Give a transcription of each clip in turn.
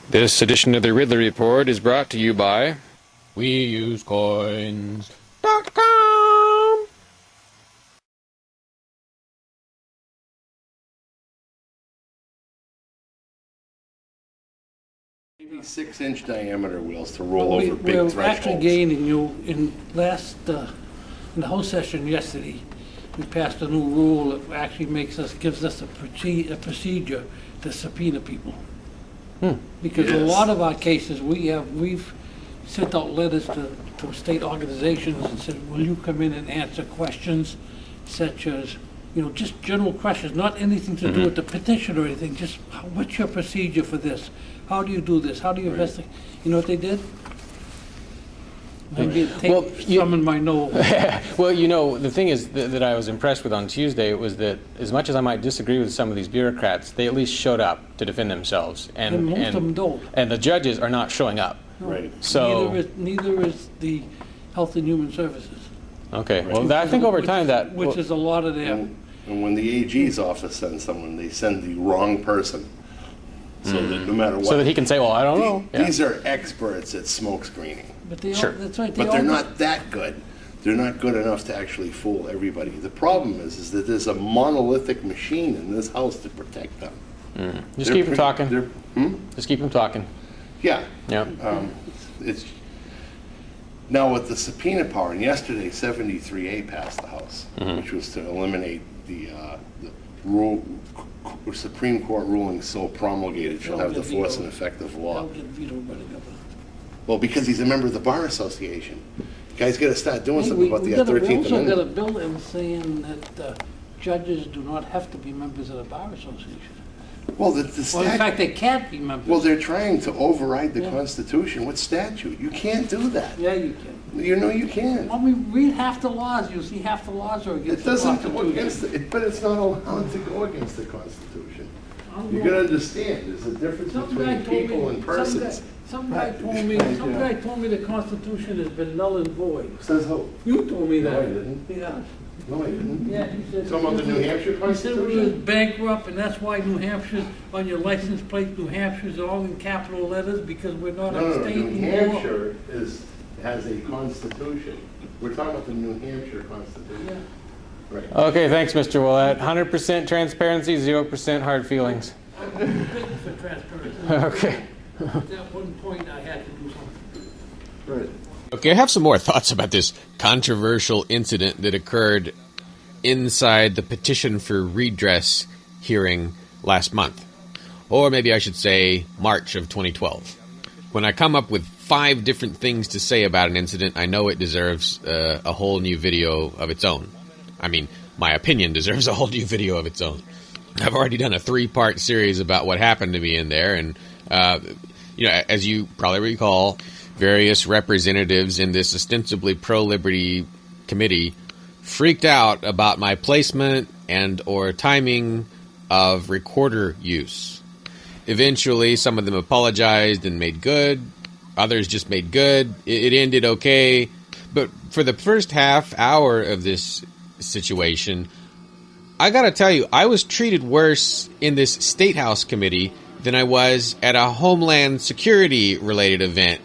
This edition of the Ridley Report is brought to you by WeUseCoins.com. 6-inch diameter wheels to roll over big thresholds. We're actually gaining in the House session yesterday. We passed a new rule that actually gives us a procedure to subpoena people. Because a lot of our cases, we've sent out letters to state organizations and said, will you come in and answer questions such as, just general questions, not anything to do with the petition or anything, just what's your procedure for this? How do you do this? How do you investigate? You know what they did? Some in my nose. Well, the thing is that I was impressed with on Tuesday was that as much as I might disagree with some of these bureaucrats, they at least showed up to defend themselves. And most of them don't. And the judges are not showing up. No. Right. So neither is the Health and Human Services. Okay. Right. Well, I think over time that... Which is a lot of their... And when the AG's office sends someone, they send the wrong person. So that no matter what... So that he can say, well, I don't know. These are experts at smoke screening. But That's right. But they're not that good. They're not good enough to actually fool everybody. The problem is that there's a monolithic machine in this house to protect them. Just keep them talking. Just keep them talking. Yeah. Yeah. It's now with the subpoena power, and yesterday 73A passed the House, which was to eliminate the rule. Supreme Court ruling so promulgated shall have the force and effect of law. Well, because he's a member of the Bar Association. The guy's got to start doing something about the 13th Amendment. We also got a bill in saying that judges do not have to be members of the Bar Association. Well, in fact, they can't be members. Well, they're trying to override the Constitution with statute. You can't do that. Yeah, you can. You can. Well, read half the laws. You'll see half the laws are against the Constitution. It doesn't go against it, but it's not allowed to go against the Constitution. You got to understand, there's a difference between people and persons. Some guy told me the Constitution has been null and void. Says who? You told me that. No, I didn't. Yeah. No, I didn't. Yeah, he said. Talking about the New Hampshire Constitution? He said we was bankrupt, and that's why New Hampshire's, on your license plate, New Hampshire's all in capital letters, because we're not a state anymore. New Hampshire has a constitution. We're talking about the New Hampshire Constitution. Yeah. Right. Okay, thanks, Mr. Willette. 100% transparency, 0% hard feelings. I'm big for transparency. Okay. At one point, I had to do something. Right. Okay, I have some more thoughts about this controversial incident that occurred inside the petition for redress hearing last month. Or maybe I should say March of 2012. When I come up with 5 different things to say about an incident, I know it deserves a whole new video of its own. I mean, my opinion deserves a whole new video of its own. I've already done a 3-part series about what happened to me in there, and, as you probably recall, various representatives in this ostensibly pro-liberty committee freaked out about my placement and or timing of recorder use. Eventually, some of them apologized and made good. Others just made good. It ended okay. But for the first half hour of this situation, I gotta tell you, I was treated worse in this State House committee than I was at a Homeland Security-related event.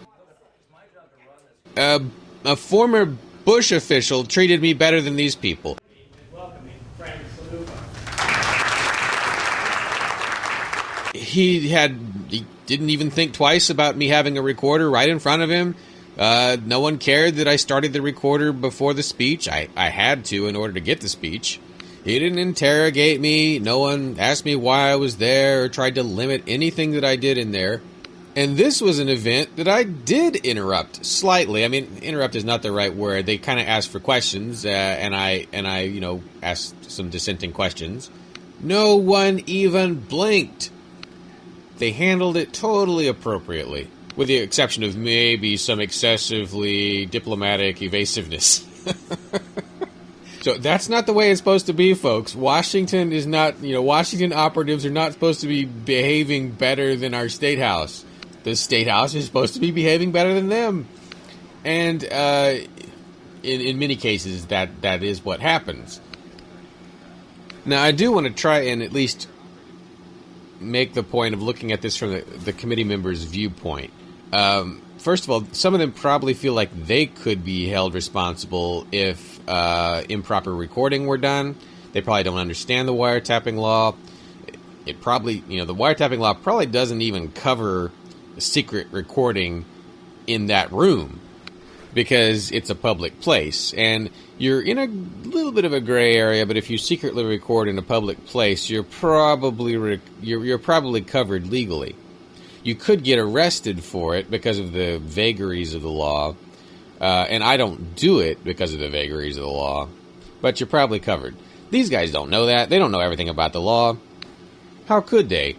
A former Bush official treated me better than these people. He didn't even think twice about me having a recorder right in front of him. No one cared that I started the recorder before the speech. I had to in order to get the speech. He didn't interrogate me. No one asked me why I was there or tried to limit anything that I did in there. And this was an event that I did interrupt slightly. I mean, interrupt is not the right word. They kind of asked for questions, and I asked some dissenting questions. No one even blinked. They handled it totally appropriately, with the exception of maybe some excessively diplomatic evasiveness. So that's not the way it's supposed to be, folks. Washington is not, Washington operatives are not supposed to be behaving better than our State House. The State House is supposed to be behaving better than them. And in many cases, that is what happens. Now, I do want to try and at least make the point of looking at this from the committee members' viewpoint. First of all, some of them probably feel like they could be held responsible if improper recording were done. They probably don't understand the wiretapping law. The wiretapping law probably doesn't even cover secret recording in that room because it's a public place. And you're in a little bit of a gray area, but if you secretly record in a public place, you're probably you're probably covered legally. You could get arrested for it because of the vagaries of the law, and I don't do it because of the vagaries of the law, but you're probably covered. These guys don't know that. They don't know everything about the law. How could they?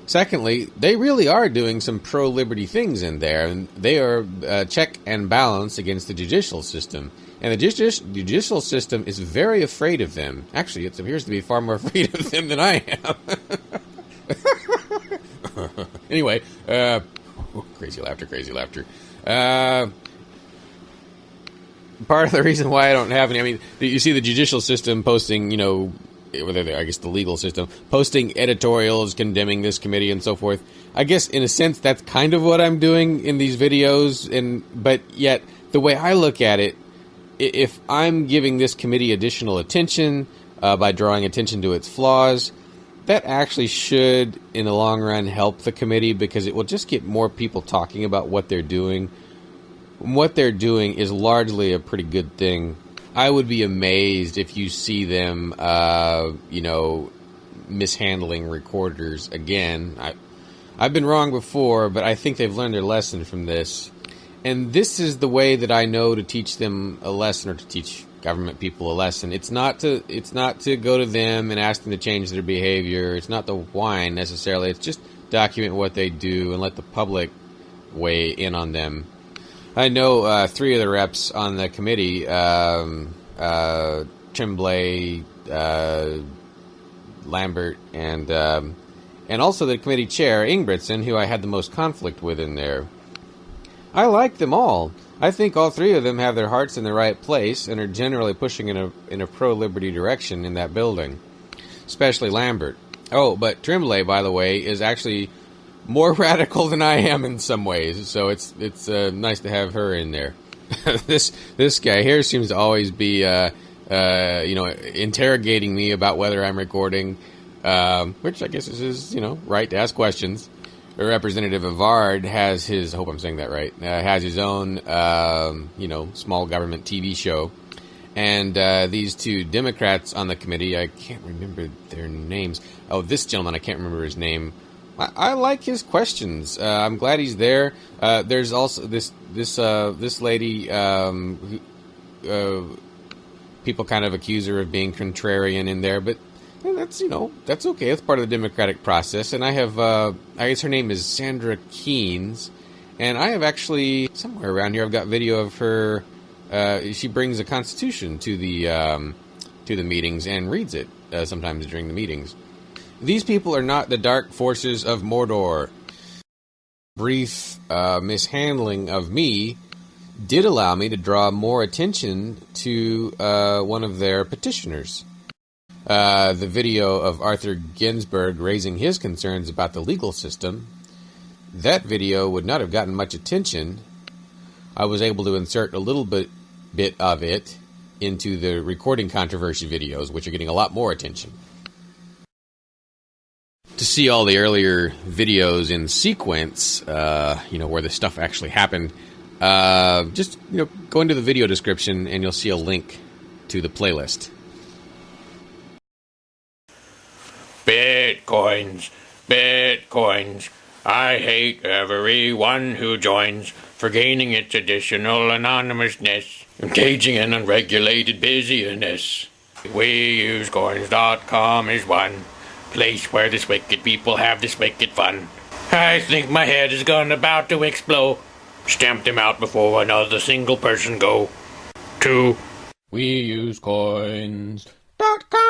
Secondly, they really are doing some pro-liberty things in there, and they are check and balance against the judicial system. And the judicial system is very afraid of them. Actually, it appears to be far more afraid of them than I am. Anyway, crazy laughter. Part of the reason why I don't have any, I mean, you see the judicial system posting, I guess the legal system, posting editorials condemning this committee and so forth. I guess, in a sense, that's kind of what I'm doing in these videos, but yet, the way I look at it, if I'm giving this committee additional attention by drawing attention to its flaws, that actually should, in the long run, help the committee because it will just get more people talking about what they're doing. What they're doing is largely a pretty good thing. I would be amazed if you see them, mishandling recorders again. I've been wrong before, but I think they've learned their lesson from this. And this is the way that I know to teach them a lesson, or to teach government people a lesson. It's not to go to them and ask them to change their behavior. It's not to whine necessarily. It's just document what they do and let the public weigh in on them. I know 3 of the reps on the committee, Tremblay, Lambert, and also the committee chair, Ingbretson, who I had the most conflict with in there. I like them all. I think all 3 of them have their hearts in the right place and are generally pushing in a pro-liberty direction in that building, especially Lambert. Oh, but Tremblay, by the way, is actually more radical than I am in some ways, so it's nice to have her in there. This guy here seems to always be interrogating me about whether I'm recording, which I guess is his right to ask questions. Representative Avard has his, I hope I'm saying that right, has his own small government TV show, and these 2 Democrats on the committee, I can't remember their names. Oh, this gentleman, I can't remember his name. I like his questions. I'm glad he's there. There's also this lady who people kind of accuse her of being contrarian in there, but that's that's okay. It's part of the democratic process. And I have I guess her name is Sandra Keynes, and I have actually somewhere around here I've got video of her. She brings a constitution to the meetings and reads it sometimes during the meetings. These people are not the dark forces of Mordor. Brief mishandling of me did allow me to draw more attention to one of their petitioners. The video of Arthur Ginsburg raising his concerns about the legal system, that video would not have gotten much attention. I was able to insert a little bit of it into the recording controversy videos, which are getting a lot more attention. To see all the earlier videos in sequence, where the stuff actually happened, just go into the video description and you'll see a link to the playlist. Bitcoins, Bitcoins. I hate everyone who joins for gaining its additional anonymousness, engaging in unregulated busyness. WeUseCoins.com is one place where this wicked people have this wicked fun. I think my head is about to explode. Stamp them out before another single person go. To WeUseCoins.com.